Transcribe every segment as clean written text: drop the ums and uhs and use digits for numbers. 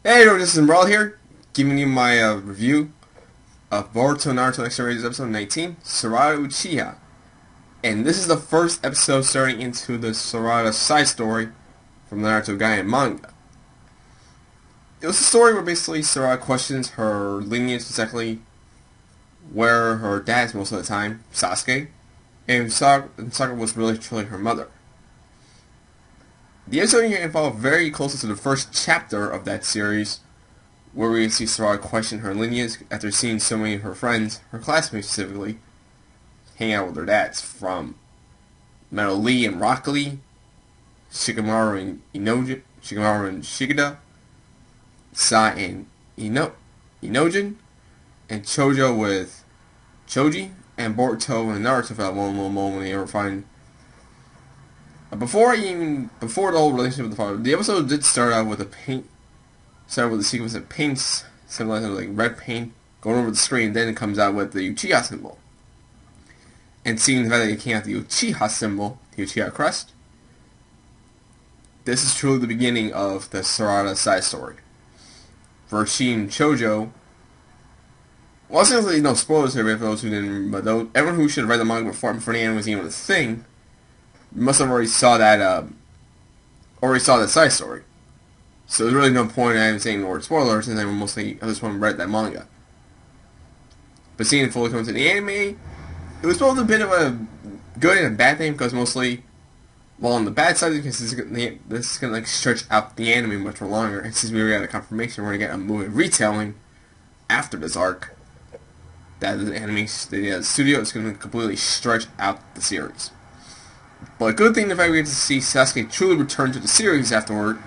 Hey everyone, this is Marl here, giving you my review of Boruto Naruto Next Generations episode 19, Sarada Uchiha. And this is the first episode starting into the Sarada side story from the Naruto Gaiden manga. It was a story where basically Sarada questions her lineage, exactly where her dad is most of the time, Sasuke, and Sakura was really truly her mother. The episode here involved very closely to the first chapter of that series, where we see Sarada question her lineage after seeing so many of her friends, her classmates specifically, hang out with their dads, from Metal Lee and Rock Lee, Shikamaru and Shigeda, Sai and Inojin, and Chojo with Choji, and Boruto and Naruto for that one little moment they ever find. Before the whole relationship with the father, the episode did start out with a sequence of paints, symbolizing like red paint, going over the screen. Then it comes out with the Uchiha symbol, and seeing the fact that it came out the Uchiha symbol, the Uchiha crest. This is truly the beginning of the Sarada side story. For Shi and Chojo, well, essentially no spoilers here for those who didn't, but everyone who should have read the manga before the anime was even a thing, must have already saw that side story. So there's really no point in even saying the word spoiler since everyone mostly at this point read that manga. But seeing it fully come to the anime, it was both a bit of a good and a bad thing because mostly, well, on the bad side, because this is gonna like stretch out the anime much more longer. And since we already got a confirmation, we're gonna get a movie retelling after this arc. That the studio is gonna completely stretch out the series. But a good thing the fact we get to see Sasuke truly return to the series afterward.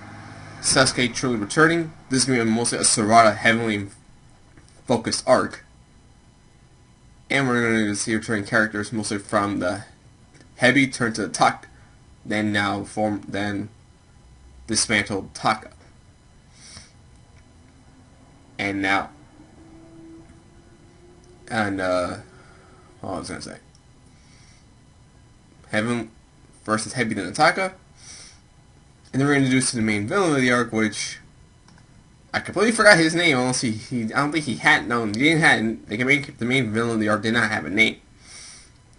Sasuke truly returning. This is going to be mostly a Sarada heavily focused arc. And we're going to see returning characters mostly from the heavy turn to the Taka. Then dismantled Taka. And now. And, what I was going to say. Heaven versus Heavy then Taka. And then we're introduced to the main villain of the arc, which I completely forgot his name. Unless I don't think he had known. He didn't have. The main villain of the arc did not have a name.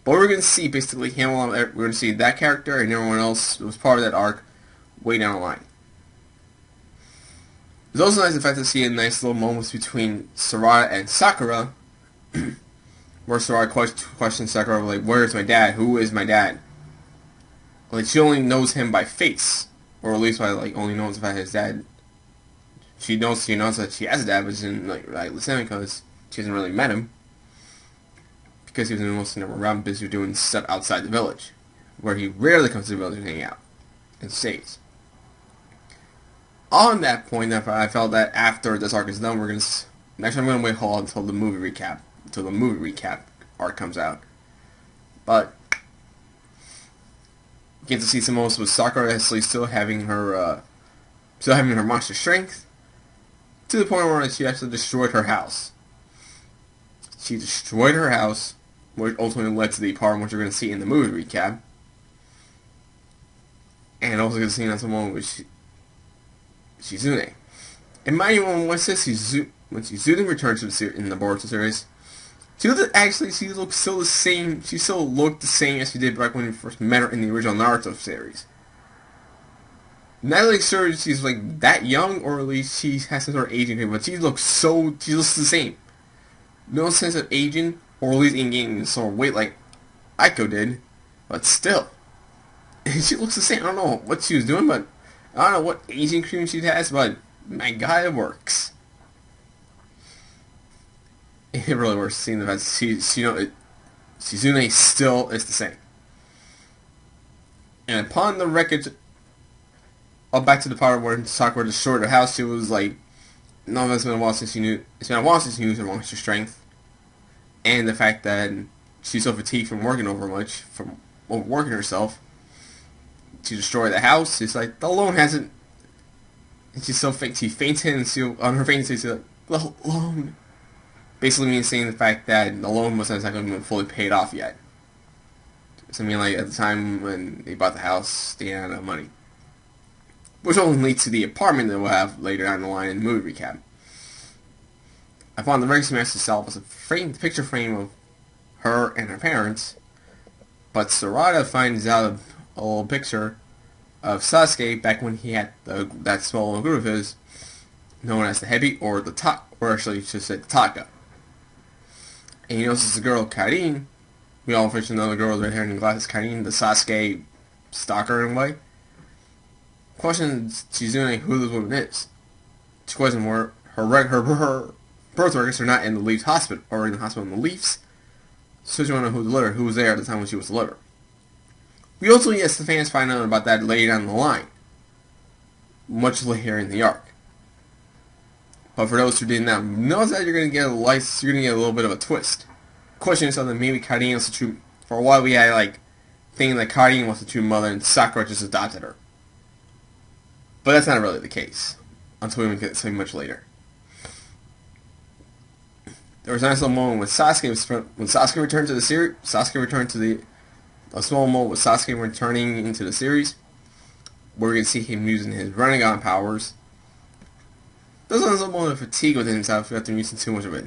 But we're going to see basically him. We're going to see that character and everyone else who was part of that arc way down the line. It's also nice the fact to see a nice little moments between Sarada and Sakura, where Sarada questions Sakura like, "Where is my dad? Who is my dad?" Like, she only knows him by face, or at least by like only knows about his dad. She knows that she has a dad, but she didn't like listen because she hasn't really met him because he was mostly never around, busy doing stuff outside the village, where he rarely comes to the village to hang out and stays. On that point, I felt that after this arc is done, I'm gonna wait until the movie recap arc comes out, but. You get to see some moments with Sakura actually still having her monster strength, to the point where she actually destroyed her house. She destroyed her house, which ultimately led to the part which you're going to see in the movie recap. And also get to see on some moment with Shizune. And mind you, when Shizune returns to in the Boruto series, she looks still the same. She still looked the same as she did back when we first met her in the original Naruto series. Not like sure she's like that young, or at least she has some sort of aging thing, but she looks the same. No sense of aging, or at least in gaining some sort of weight like Aiko did, but still. She looks the same. I don't know what she was doing, but I don't know what aging cream she has, but my god, it works. It really works seeing the fact Shizune still is the same. And upon the wreckage, back to the part where Sakura destroyed her house, she was like, "No, it's been a while since you knew. It's been a while since you used her monster strength." And the fact that she's so fatigued from working from overworking herself, to destroy the house. It's like the loan hasn't. And she's so faint. She fainted, and on her fainting, she's like, "The loan." Basically means saying the fact that the loan wasn't even fully paid off yet. So I mean, like, at the time when they bought the house, they didn't have enough money. which will lead to the apartment that we'll have later down the line in the movie recap. Upon the Register Master itself was a picture frame of her and her parents, but Sarada finds out a little picture of Sasuke back when he had that small little group of his, known as the Heavy or actually should say the Taka. And he notices the girl Karin. We all officially know the girl with red hair and glasses, Karin, the Sasuke stalker in a way. Questions she's doing who this woman is. She questions where her birth records are not in the Leafs hospital, or in the hospital in the Leafs. So she want to know who delivered, who was there at the time when she was delivered. We also, yes, the fans find out about that later down the line, much later in the arc. But for those who did not know that, you're gonna get a little bit of a twist. Questioning something maybe Karin was the true. For a while, we had thinking that Karin was the true mother and Sakura just adopted her. But that's not really the case until we get something much later. There was a nice little moment when Sasuke returned to the series. A small moment with Sasuke returning into the series, where we can see him using his Rinnegan powers. There's a little moment of fatigue within himself after using too much of it.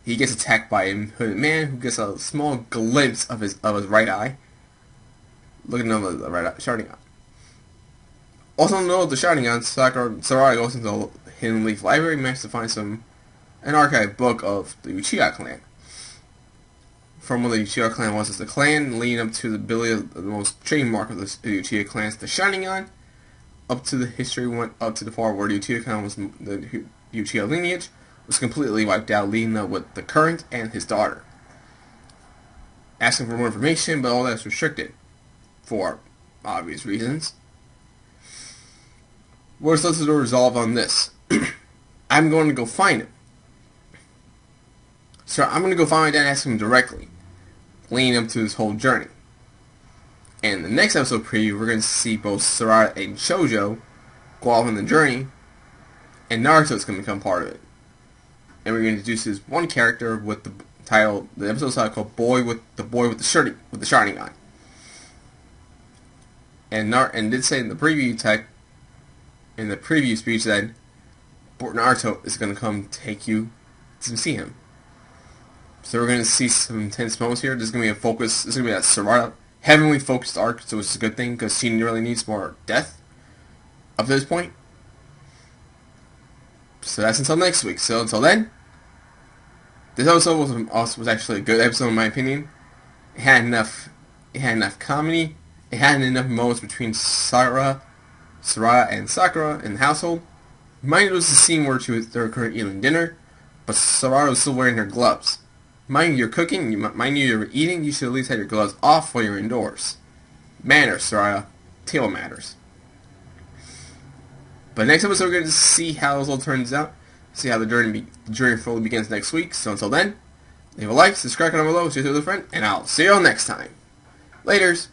He gets attacked by a hooded man who gets a small glimpse of his right eye. Looking over the right eye, Sharingan. Also note the Sharingan, Sarada goes into the Hidden Leaf Library and manages to find an archive book of the Uchiha clan. From what the Uchiha clan was as the clan, leading up to the ability of the most trademark of the Uchiha clans, the Sharingan, up to the history went up to the part where the Uchiha clan was the Uchiha lineage was completely wiped out, leading up with the current and his daughter. Asking for more information, but all that's restricted for obvious reasons. Where's the resolve on this? I'm going to go find him. So I'm going to go find my dad and ask him directly, leading up to this whole journey. And the next episode preview, we're going to see both Sarada and Shoujo go off on the journey, and Naruto's going to become part of it. And we're going to introduce this one character with the episode's title called Boy with the Sharingan. And did say in the preview speech that Naruto is going to come take you to see him. So we're going to see some intense moments here. There's going to be a focus. This is going to be that Sarada heavily focused arc, so it's a good thing because she really needs more death up to this point. So that's until next week. So until then, this episode was actually a good episode in my opinion. It had enough comedy. It had enough moments between Sarada and Sakura in the household. Mind you, there was a scene where they were currently eating dinner, but Sarada was still wearing her gloves. Mind you, you're cooking, mind you, you're eating, you should at least have your gloves off while you're indoors. Manners, Sarada. Table matters. But next episode, we're going to see how this all turns out. See how the journey fully begins next week. So until then, leave a like, subscribe, comment below, share with a friend, and I'll see you all next time. Laters.